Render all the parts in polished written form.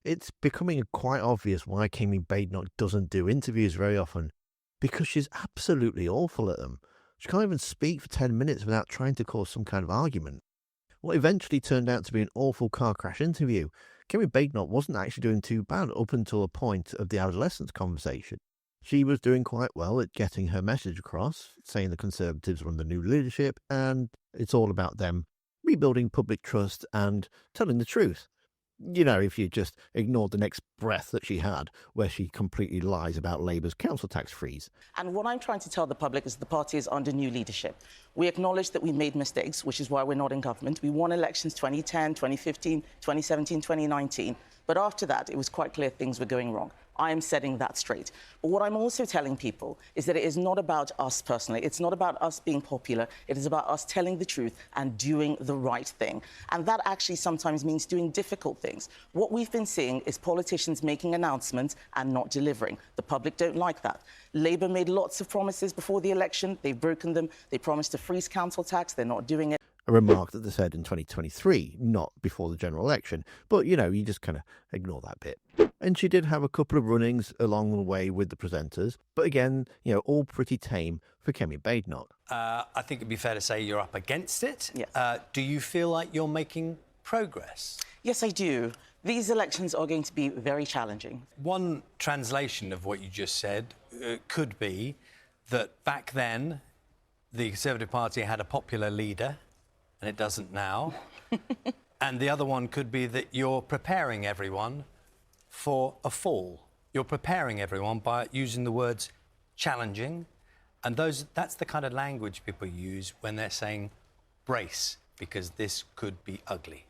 It's becoming quite obvious why Kemi Badenoch doesn't do interviews very often, because she's absolutely awful at them. She can't even speak for 10 minutes without trying to cause some kind of argument. What eventually turned out to be an awful car crash interview. Kemi Badenoch wasn't actually doing too bad up until the point of the adolescence conversation. She was doing quite well at getting her message across, saying the Conservatives are under new leadership and it's all about them rebuilding public trust and telling the truth. If you just ignored the next breath that she had, where she completely lies about Labour's council tax freeze. And what I'm trying to tell the public is the party is under new leadership. We acknowledge that we made mistakes, which is why we're not in government. We won elections 2010, 2015, 2017, 2019. But after that, it was quite clear things were going wrong. I am setting that straight. But what I'm also telling people is that it is not about us personally. It's not about us being popular. It is about us telling the truth and doing the right thing. And that actually sometimes means doing difficult things. What we've been seeing is politicians making announcements and not delivering. The public don't like that. Labour made lots of promises before the election. They've broken them. They promised to freeze council tax. They're not doing it. A remark that they said in 2023, not before the general election. But, you just kind of ignore that bit. And she did have a couple of run-ins along the way with the presenters. But again, all pretty tame for Kemi Badenoch. I think it'd be fair to say you're up against it. Yes. Do you feel like you're making progress? Yes, I do. These elections are going to be very challenging. One translation of what you just said could be that back then the Conservative Party had a popular leader and it doesn't now. And the other one could be that you're preparing everyone for a fall. You're preparing everyone by using the words challenging. And that's the kind of language people use when they're saying brace, because this could be ugly.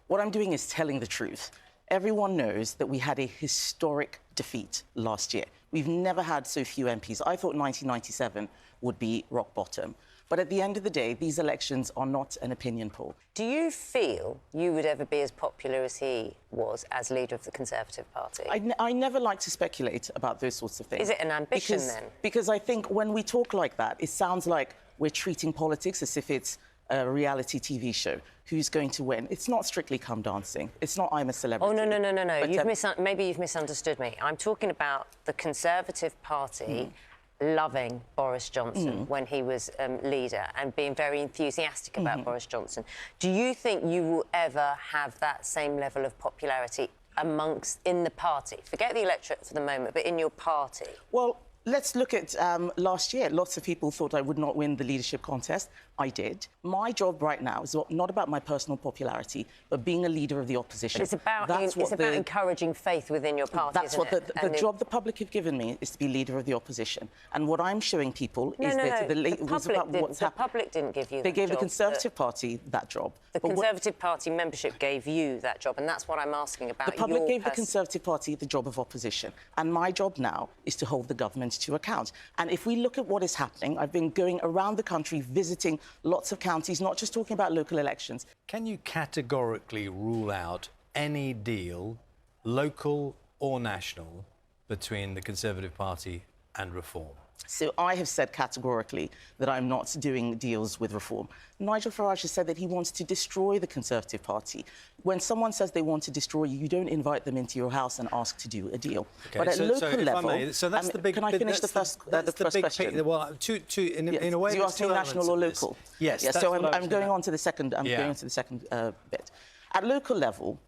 What I'm doing is telling the truth. Everyone knows that we had a historic defeat last year. We've never had so few MPs. I thought 1997 would be rock bottom. But at the end of the day, these elections are not an opinion poll. Do you feel you would ever be as popular as he was as leader of the Conservative Party? I never like to speculate about those sorts of things. Is it an ambition then? Because I think when we talk like that, it sounds like we're treating politics as if it's a reality TV show. Who's going to win? It's not Strictly Come Dancing. It's not I'm a Celebrity. Oh, no. But, maybe you've misunderstood me. I'm talking about the Conservative Party loving Boris Johnson when he was leader and being very enthusiastic about Boris Johnson. Do you think you will ever have that same level of popularity in the party? Forget the electorate for the moment, but in your party? Well, let's look at last year. Lots of people thought I would not win the leadership contest. I did. My job right now is not about my personal popularity, but being a leader of the opposition. But it's about encouraging faith within your party. That's what the job the public have given me is to be leader of the opposition. And what I'm showing people is that the public didn't give you. They gave the Conservative Party that job. The Conservative Party membership gave you that job, and that's what I'm asking about. The public gave the Conservative Party the job of opposition, and my job now is to hold the government to account. And if we look at what is happening, I've been going around the country visiting lots of counties, not just talking about local elections. Can you categorically rule out any deal, local or national, between the Conservative Party and Reform? So I have said categorically that I'm not doing deals with Reform. Nigel Farage has said that he wants to destroy the Conservative Party. When someone says they want to destroy you, you don't invite them into your house and ask to do a deal. Okay, but at local level... that's the big... Can I finish the first question? Well, in a way... So you asked me national or local? Yes, yes. So I'm going on to the second... going to the second bit. At local level,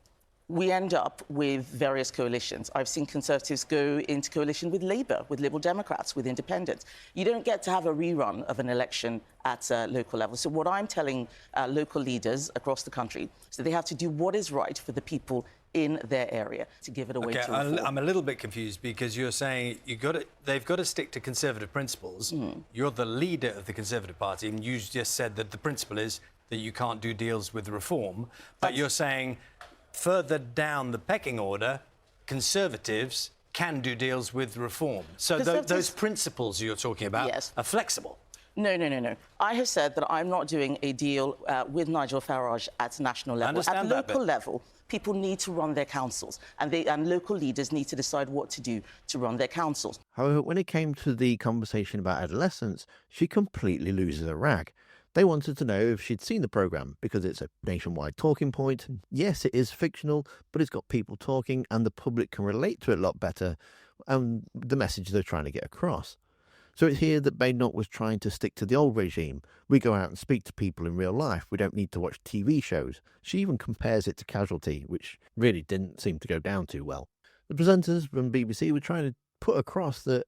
we end up with various coalitions. I've seen Conservatives go into coalition with Labour, with Liberal Democrats, with Independents. You don't get to have a rerun of an election at local level. So what I'm telling local leaders across the country is that they have to do what is right for the people in their area to give it away to Reform. I'm a little bit confused because you're saying they've got to stick to Conservative principles. You're the leader of the Conservative Party, and you just said that the principle is that you can't do deals with Reform. But you're saying further down the pecking order, Conservatives can do deals with Reform. So those principles you're talking about are flexible. No. I have said that I'm not doing a deal with Nigel Farage at national level. At local level, people need to run their councils, and local leaders need to decide what to do to run their councils. However, when it came to the conversation about adolescence, she completely loses her rag. They wanted to know if she'd seen the programme because it's a nationwide talking point. Yes, it is fictional, but it's got people talking and the public can relate to it a lot better and the message they're trying to get across. So it's here that Badenoch was trying to stick to the old regime. We go out and speak to people in real life. We don't need to watch TV shows. She even compares it to Casualty, which really didn't seem to go down too well. The presenters from BBC were trying to put across that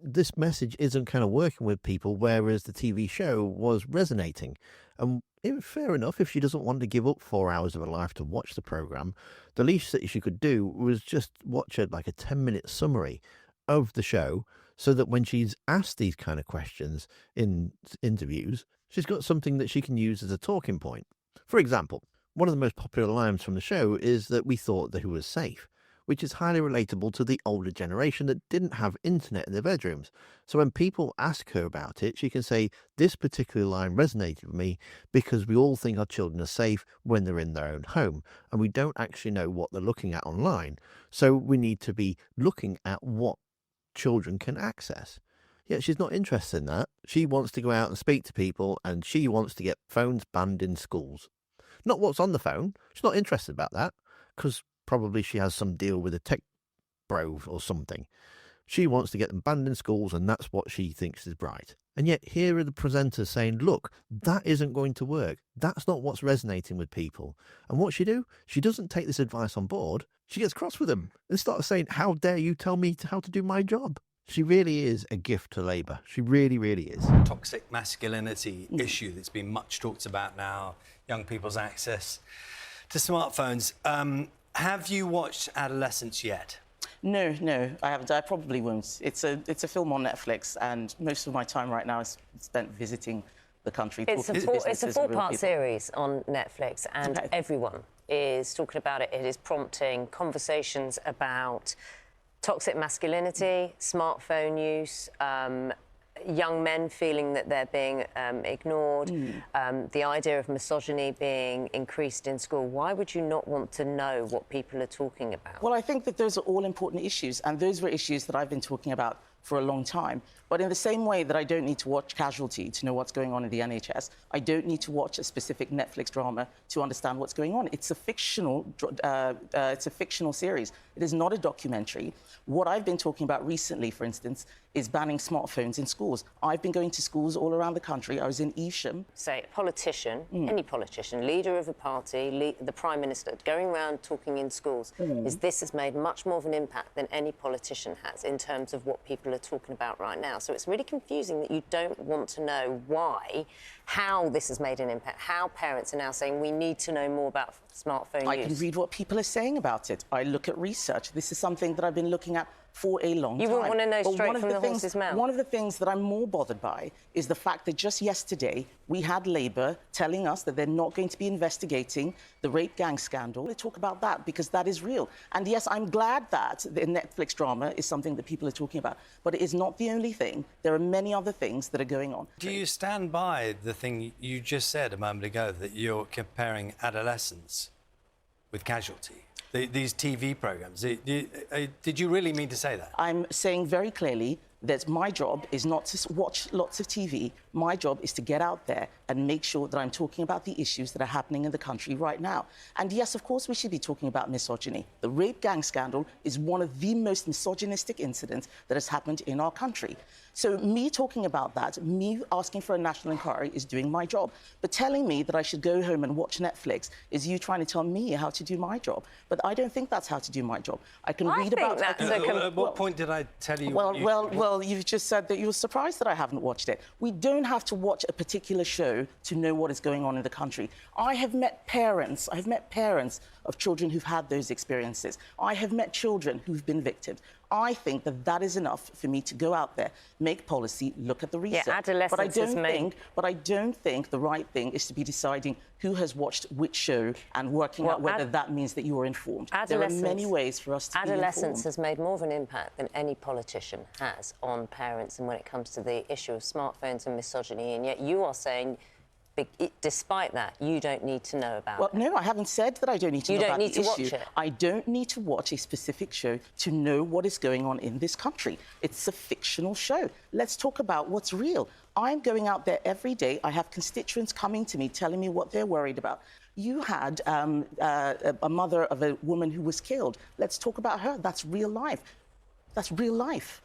this message isn't kind of working with people, whereas the TV show was resonating. And it was fair enough if she doesn't want to give up 4 hours of her life to watch the programme. The least that she could do was just watch a 10-minute summary of the show, so that when she's asked these kind of questions in interviews, she's got something that she can use as a talking point. For example, one of the most popular lines from the show is that we thought that he was safe, which is highly relatable to the older generation that didn't have internet in their bedrooms. So when people ask her about it, she can say, this particular line resonated with me because we all think our children are safe when they're in their own home, and we don't actually know what they're looking at online. So we need to be looking at what children can access. Yet she's not interested in that. She wants to go out and speak to people, and she wants to get phones banned in schools. Not what's on the phone. She's not interested about that, because probably she has some deal with a tech bro or something. She wants to get them banned in schools, and that's what she thinks is right. And yet here are the presenters saying, look, that isn't going to work. That's not what's resonating with people. And what she do? She doesn't take this advice on board. She gets cross with them and starts saying, how dare you tell me how to do my job? She really is a gift to Labour. She really, really is. Toxic masculinity issue that's been much talked about now, young people's access to smartphones. Have you watched Adolescence yet? No, I haven't. I probably won't. It's a film on Netflix, and most of my time right now is spent visiting the country. It's a four-part series on Netflix, and everyone is talking about it. It is prompting conversations about toxic masculinity, smartphone use, young men feeling that they're being ignored, the idea of misogyny being increased in school. Why would you not want to know what people are talking about? Well, I think that those are all important issues, and those were issues that I've been talking about for a long time. But in the same way that I don't need to watch Casualty to know what's going on in the NHS, I don't need to watch a specific Netflix drama to understand what's going on. It's a fictional series. It is not a documentary. What I've been talking about recently, for instance, is banning smartphones in schools. I've been going to schools all around the country. I was in Evesham. Say, a politician, any politician, leader of a party, the Prime Minister, going around talking in schools, this has made much more of an impact than any politician has in terms of what people are talking about right now. So it's really confusing that you don't want to know why, how this has made an impact, how parents are now saying we need to know more about smartphone use. I can read what people are saying about it. I look at research. This is something that I've been looking at for a long time. You wouldn't want to know straight from the horse's mouth. One of the things that I'm more bothered by is the fact that just yesterday we had Labour telling us that they're not going to be investigating the rape gang scandal. They talk about that because that is real. And yes, I'm glad that the Netflix drama is something that people are talking about, but it is not the only thing. There are many other things that are going on. Do you stand by the thing you just said a moment ago, that you're comparing Adolescence with Casualty? These TV programmes. Did you really mean to say that? I'm saying very clearly that my job is not to watch lots of TV. My job is to get out there and make sure that I'm talking about the issues that are happening in the country right now. And yes, of course, we should be talking about misogyny. The rape gang scandal is one of the most misogynistic incidents that has happened in our country. So me talking about that, me asking for a national inquiry is doing my job. But telling me that I should go home and watch Netflix is you trying to tell me how to do my job. But I don't think that's how to do my job. I can read about... At what point did I tell you... Well, you've just said that you were surprised that I haven't watched it. We don't have to watch a particular show to know what is going on in the country. I have met parents of children who've had those experiences. I have met children who've been victims. I think that that is enough for me to go out there, make policy, look at the research. Yeah, adolescence but I don't think the right thing is to be deciding who has watched which show and working out whether that means that you are informed. There are many ways for us to be informed. Adolescence has made more of an impact than any politician has on parents and when it comes to the issue of smartphones and misogyny, and yet you are saying despite that, you don't need to know about Well, it. no, I haven't said that I don't need to You know don't about need the to watch issue. it. I don't need to watch a specific show to know what is going on in this country. It's a fictional show. Let's talk about what's real. I'm going out there every day. I have constituents coming to me telling me what they're worried about. You had a mother of a woman who was killed. Let's talk about her. That's real life. That's real life.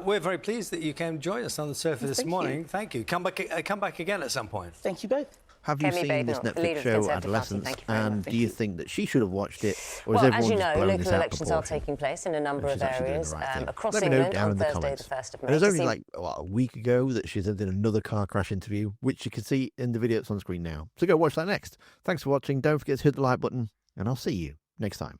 We're very pleased that you came join us on the sofa this Thank morning. you. Thank you. Come back again at some point. Thank you both. Have you Kemi seen this Badenoch, leader Netflix of the show, Conservative Party, Adolescence? thank you very much. And Thank do you you. think that she should have watched it, or Well, is everyone as you just know, blowing local this out of elections are proportion? taking place in a number She's of actually doing the areas right thing. across Let me know England down on in the Thursday, comments. the 1st of May. It was to only see- like a week ago that she did another car crash interview, which you can see in the video that's on screen now. So go watch that next. Thanks for watching. Don't forget to hit the like button, and I'll see you next time.